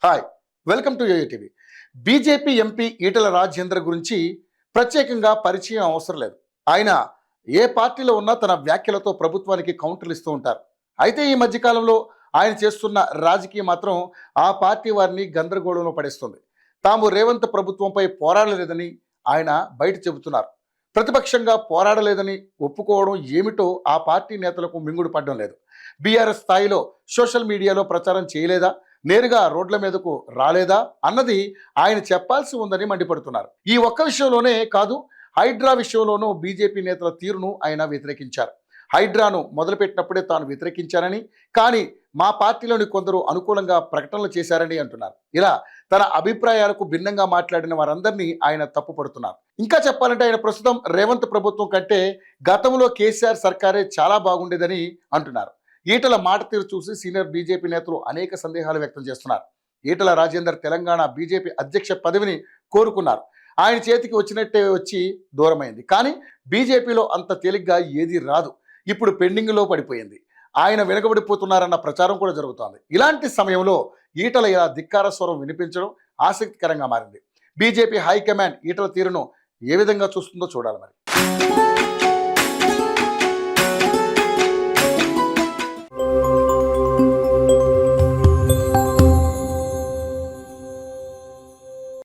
Hi, welcome to TV. BJP MP Etela Rajender గురించి ప్రత్యేకంగా పరిచయం అవసరం లేదు. ఆయన ఏ పార్టీలో ఉన్నా తన వ్యాఖ్యలతో ప్రభుత్వానికి కౌంటర్లు ఇస్తూ ఉంటారు. అయితే ఈ మధ్యకాలంలో ఆయన చేస్తున్న రాజకీయం మాత్రం ఆ పార్టీ వారిని గందరగోళంలో పడేస్తుంది. తాము రేవంత్ ప్రభుత్వంపై పోరాడలేదని ఆయన బయట చెబుతున్నారు. ప్రతిపక్షంగా పోరాడలేదని ఒప్పుకోవడం ఏమిటో ఆ పార్టీ నేతలకు మింగుడు పడడం లేదు. బీఆర్ఎస్ స్థాయిలో సోషల్ మీడియాలో ప్రచారం చేయలేదా, నేరుగా రోడ్ల మీదకు రాలేదా అన్నది ఆయన చెప్పాల్సి ఉందని మండిపడుతున్నారు. ఈ ఒక్క విషయంలోనే కాదు, హైడ్రా విషయంలోనూ బీజేపీ నేతల తీరును ఆయన వ్యతిరేకించారు. హైడ్రాను మొదలుపెట్టినప్పుడే తాను వ్యతిరేకించానని, కానీ మా పార్టీలోని కొందరు అనుకూలంగా ప్రకటనలు చేశారని అంటున్నారు. ఇలా తన అభిప్రాయాలకు భిన్నంగా మాట్లాడిన వారందరినీ ఆయన తప్పుపడుతున్నారు. ఇంకా చెప్పాలంటే ఆయన ప్రస్తుతం రేవంత్ ప్రభుత్వం కంటే గతంలో కేసీఆర్ సర్కారే చాలా బాగుండేదని అంటున్నారు. ఈటల మాట తీరు చూసి సీనియర్ బీజేపీ నేతలు అనేక సందేహాలు వ్యక్తం చేస్తున్నారు. ఈటల రాజేందర్ తెలంగాణ బీజేపీ అధ్యక్ష పదవిని కోరుకున్నారు. ఆయన చేతికి వచ్చినట్టే వచ్చి దూరమైంది. కానీ బీజేపీలో అంత తేలిగ్గా ఏది రాదు. ఇప్పుడు పెండింగ్లో పడిపోయింది. ఆయన వెనుకబడిపోతున్నారన్న ప్రచారం కూడా జరుగుతోంది. ఇలాంటి సమయంలో ఈటల ఇలా ధిక్కార స్వరం వినిపించడం ఆసక్తికరంగా మారింది. బీజేపీ హైకమాండ్ ఈటల తీరును ఏ విధంగా చూస్తుందో చూడాలి మరి.